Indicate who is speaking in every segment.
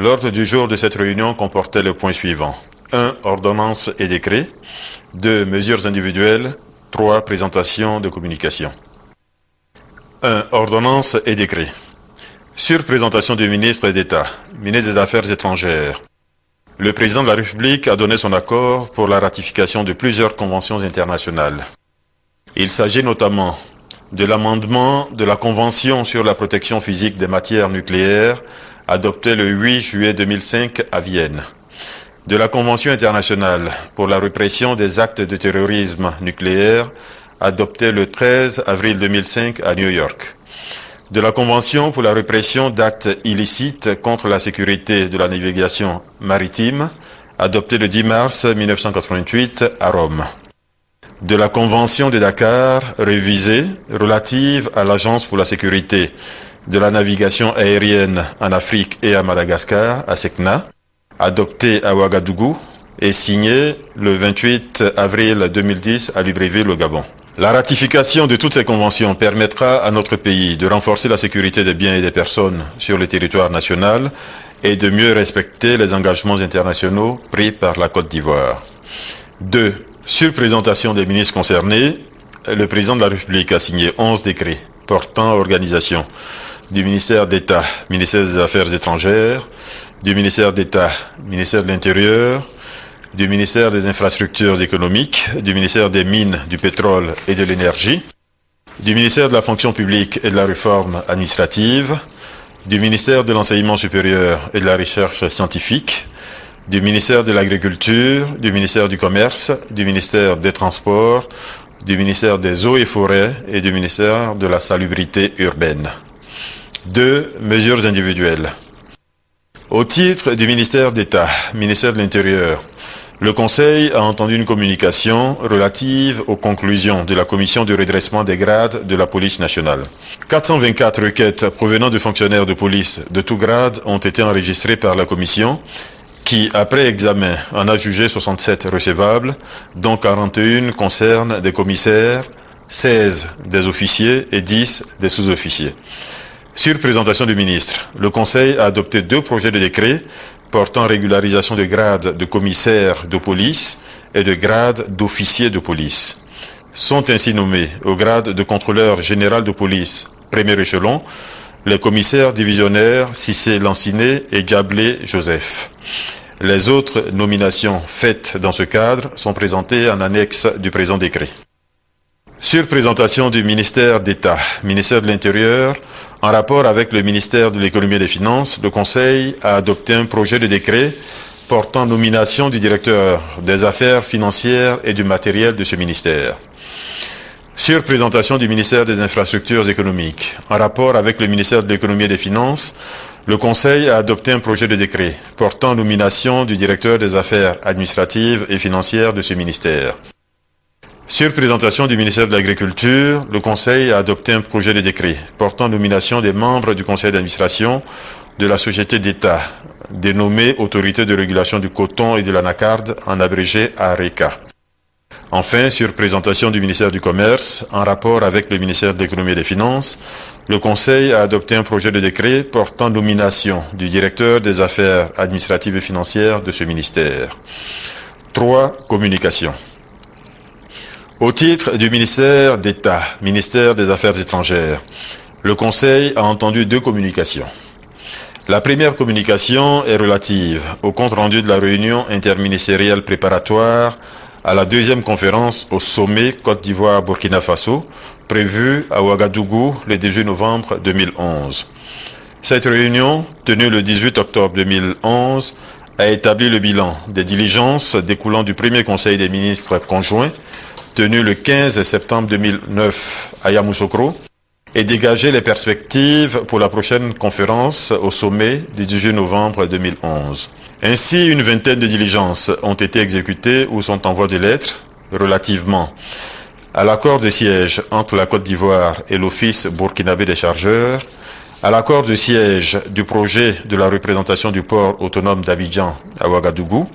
Speaker 1: L'ordre du jour de cette réunion comportait le point suivant. 1. Ordonnances et décrets. 2. Mesures individuelles. 3. Présentation de communication. 1. Ordonnances et décrets. Sur présentation du ministre d'État, ministre des Affaires étrangères, le président de la République a donné son accord pour la ratification de plusieurs conventions internationales. Il s'agit notamment de l'amendement de la Convention sur la protection physique des matières nucléaires, adoptée le 8 juillet 2005 à Vienne, de la Convention internationale pour la répression des actes de terrorisme nucléaire, adoptée le 13 avril 2005 à New York, de la Convention pour la répression d'actes illicites contre la sécurité de la navigation maritime, adoptée le 10 mars 1988 à Rome, de la Convention de Dakar révisée relative à l'Agence pour la sécurité de la navigation aérienne en Afrique et à Madagascar, à SECNA, adoptée à Ouagadougou et signée le 28 avril 2010 à Libreville, au Gabon. La ratification de toutes ces conventions permettra à notre pays de renforcer la sécurité des biens et des personnes sur le territoire national et de mieux respecter les engagements internationaux pris par la Côte d'Ivoire. 2. Sur présentation des ministres concernés, le président de la République a signé 11 décrets portant organisation du ministère d'État, ministère des Affaires étrangères, du ministère d'État, ministère de l'Intérieur, du ministère des Infrastructures économiques, du ministère des Mines, du Pétrole et de l'Énergie, du ministère de la Fonction publique et de la Réforme administrative, du ministère de l'Enseignement supérieur et de la Recherche scientifique, du ministère de l'Agriculture, du ministère du Commerce, du ministère des Transports, du ministère des Eaux et Forêts et du ministère de la Salubrité urbaine. 2. Mesures individuelles. Au titre du ministère d'État, ministère de l'Intérieur, le Conseil a entendu une communication relative aux conclusions de la Commission de redressement des grades de la police nationale. 424 requêtes provenant de fonctionnaires de police de tout grade ont été enregistrées par la Commission qui, après examen, en a jugé 67 recevables, dont 41 concernent des commissaires, 16 des officiers et 10 des sous-officiers. Sur présentation du ministre, le Conseil a adopté 2 projets de décret portant régularisation de grades de commissaire de police et de grade d'officier de police. Sont ainsi nommés au grade de contrôleur général de police, premier échelon, les commissaires divisionnaires Cissé Lanciné et Diablé Joseph. Les autres nominations faites dans ce cadre sont présentées en annexe du présent décret. Sur présentation du ministère d'État, ministère de l'Intérieur, en rapport avec le ministère de l'Économie et des Finances, le Conseil a adopté un projet de décret portant nomination du directeur des affaires financières et du matériel de ce ministère. Sur présentation du ministère des Infrastructures économiques, en rapport avec le ministère de l'Économie et des Finances, le Conseil a adopté un projet de décret portant nomination du directeur des affaires administratives et financières de ce ministère. Sur présentation du ministère de l'Agriculture, le Conseil a adopté un projet de décret portant nomination des membres du Conseil d'administration de la société d'État, dénommée Autorité de régulation du coton et de l'anacarde, en abrégé ARECA. Enfin, sur présentation du ministère du Commerce, en rapport avec le ministère de l'Économie et des Finances, le Conseil a adopté un projet de décret portant nomination du directeur des affaires administratives et financières de ce ministère. 3. Communication. Au titre du ministère d'État, ministère des Affaires étrangères, le Conseil a entendu 2 communications. La première communication est relative au compte-rendu de la réunion interministérielle préparatoire à la 2e conférence au sommet Côte d'Ivoire-Burkina Faso, prévue à Ouagadougou le 18 novembre 2011. Cette réunion, tenue le 18 octobre 2011, a établi le bilan des diligences découlant du premier Conseil des ministres conjoints tenu le 15 septembre 2009 à Yamoussoukro et dégager les perspectives pour la prochaine conférence au sommet du 18 novembre 2011. Ainsi, une vingtaine de diligences ont été exécutées ou sont en voie de l'être relativement à l'accord de siège entre la Côte d'Ivoire et l'Office burkinabé des chargeurs, à l'accord de siège du projet de la représentation du port autonome d'Abidjan à Ouagadougou,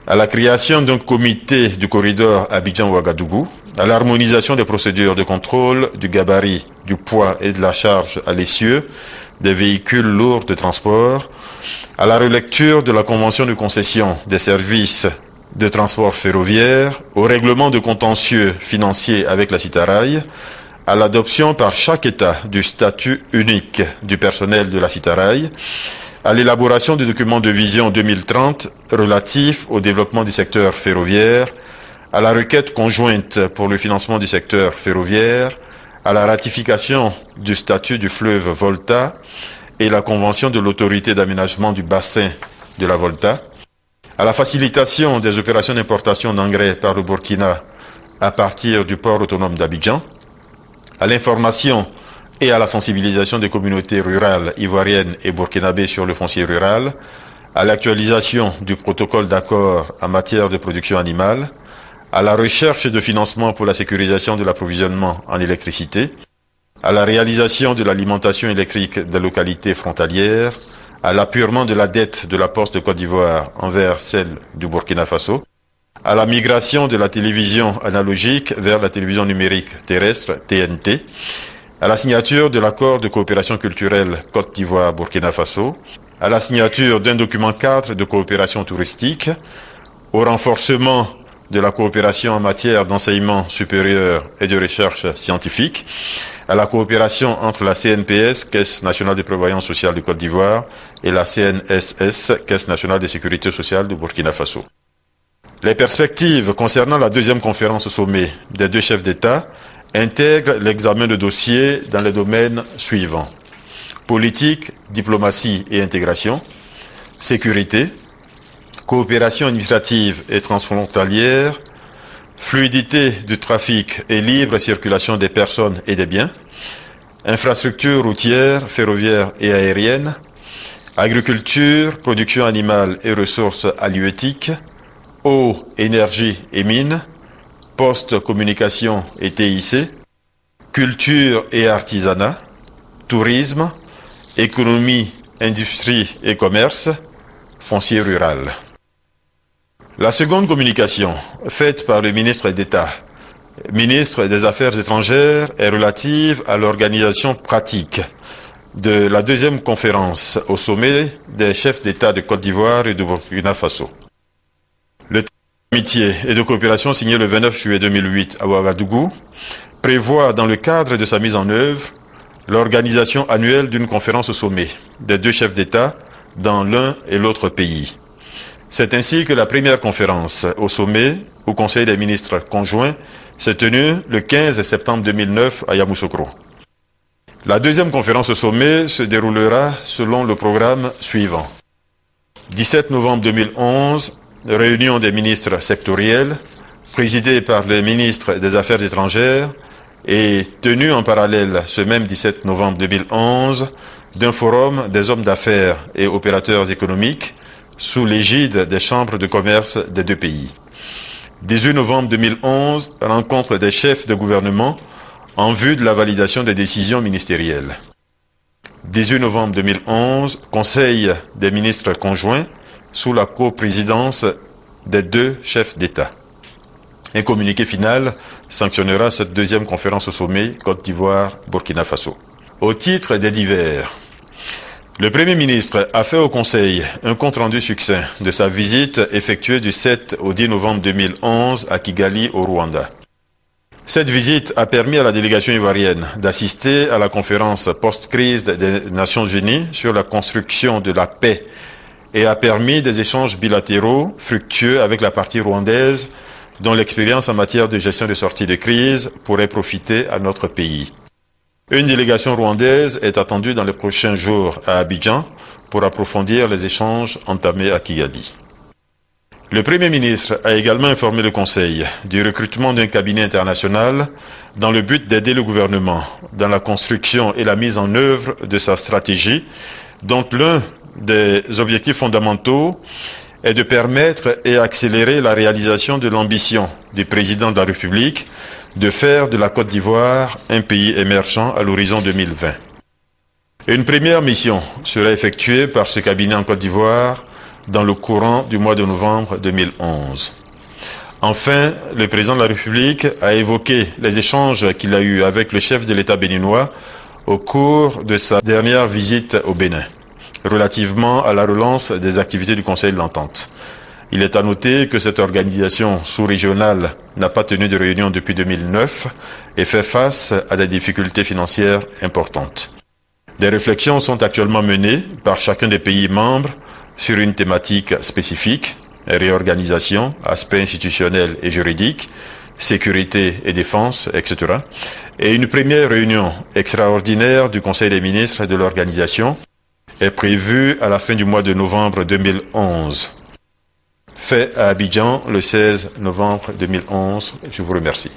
Speaker 1: à la création d'un comité du corridor Abidjan-Ouagadougou, à l'harmonisation des procédures de contrôle du gabarit, du poids et de la charge à l'essieu des véhicules lourds de transport, à la relecture de la convention de concession des services de transport ferroviaire, au règlement de contentieux financier avec la Citarail, à l'adoption par chaque État du statut unique du personnel de la Citarail, à l'élaboration du document de vision 2030 relatif au développement du secteur ferroviaire, à la requête conjointe pour le financement du secteur ferroviaire, à la ratification du statut du fleuve Volta et la convention de l'autorité d'aménagement du bassin de la Volta, à la facilitation des opérations d'importation d'engrais par le Burkina à partir du port autonome d'Abidjan, à l'information et à la sensibilisation des communautés rurales ivoiriennes et burkinabées sur le foncier rural, à l'actualisation du protocole d'accord en matière de production animale, à la recherche de financement pour la sécurisation de l'approvisionnement en électricité, à la réalisation de l'alimentation électrique des localités frontalières, à l'appurement de la dette de la Poste de Côte d'Ivoire envers celle du Burkina Faso, à la migration de la télévision analogique vers la télévision numérique terrestre, TNT, à la signature de l'accord de coopération culturelle Côte d'Ivoire-Burkina Faso, à la signature d'un document cadre de coopération touristique, au renforcement de la coopération en matière d'enseignement supérieur et de recherche scientifique, à la coopération entre la CNPS, Caisse nationale de prévoyance sociale de Côte d'Ivoire, et la CNSS, Caisse nationale de sécurité sociale du Burkina Faso. Les perspectives concernant la deuxième conférence au sommet des deux chefs d'État intègrent l'examen de dossiers dans les domaines suivants: politique, diplomatie et intégration, sécurité, coopération administrative et transfrontalière, fluidité du trafic et libre circulation des personnes et des biens, infrastructures routières, ferroviaires et aériennes, agriculture, production animale et ressources halieutiques, eau, énergie et mines, poste, communication et TIC, culture et artisanat, tourisme, économie, industrie et commerce, foncier rural. La seconde communication, faite par le ministre d'État, ministre des Affaires étrangères, est relative à l'organisation pratique de la deuxième conférence au sommet des chefs d'État de Côte d'Ivoire et de Burkina Faso. Le traité d'amitié et de coopération signé le 29 juillet 2008 à Ouagadougou prévoit, dans le cadre de sa mise en œuvre, l'organisation annuelle d'une conférence au sommet des deux chefs d'État dans l'un et l'autre pays. C'est ainsi que la première conférence au sommet, au Conseil des ministres conjoints, s'est tenue le 15 septembre 2009 à Yamoussoukro. La deuxième conférence au sommet se déroulera selon le programme suivant. 17 novembre 2011, réunion des ministres sectoriels, présidée par le ministre des Affaires étrangères et tenue en parallèle ce même 17 novembre 2011 d'un forum des hommes d'affaires et opérateurs économiques sous l'égide des chambres de commerce des deux pays. 18 novembre 2011, rencontre des chefs de gouvernement en vue de la validation des décisions ministérielles. 18 novembre 2011, Conseil des ministres conjoints sous la coprésidence des deux chefs d'État. Un communiqué final sanctionnera cette deuxième conférence au sommet Côte d'Ivoire-Burkina Faso. Au titre des divers, le Premier ministre a fait au Conseil un compte-rendu succinct de sa visite effectuée du 7 au 10 novembre 2011 à Kigali, au Rwanda. Cette visite a permis à la délégation ivoirienne d'assister à la conférence post-crise des Nations Unies sur la construction de la paix et a permis des échanges bilatéraux fructueux avec la partie rwandaise dont l'expérience en matière de gestion de sortie de crise pourrait profiter à notre pays. Une délégation rwandaise est attendue dans les prochains jours à Abidjan pour approfondir les échanges entamés à Kigali. Le Premier ministre a également informé le Conseil du recrutement d'un cabinet international dans le but d'aider le gouvernement dans la construction et la mise en œuvre de sa stratégie, dont l'un des objectifs fondamentaux est de permettre et accélérer la réalisation de l'ambition du président de la République de faire de la Côte d'Ivoire un pays émergent à l'horizon 2020. Une première mission sera effectuée par ce cabinet en Côte d'Ivoire dans le courant du mois de novembre 2011. Enfin, le président de la République a évoqué les échanges qu'il a eus avec le chef de l'État béninois au cours de sa dernière visite au Bénin. relativement à la relance des activités du Conseil de l'Entente. Il est à noter que cette organisation sous-régionale n'a pas tenu de réunion depuis 2009 et fait face à des difficultés financières importantes. Des réflexions sont actuellement menées par chacun des pays membres sur une thématique spécifique, réorganisation, aspects institutionnels et juridiques, sécurité et défense, etc. Et une première réunion extraordinaire du Conseil des ministres de l'organisation est prévue à la fin du mois de novembre 2011. Fait à Abidjan le 16 novembre 2011. Je vous remercie.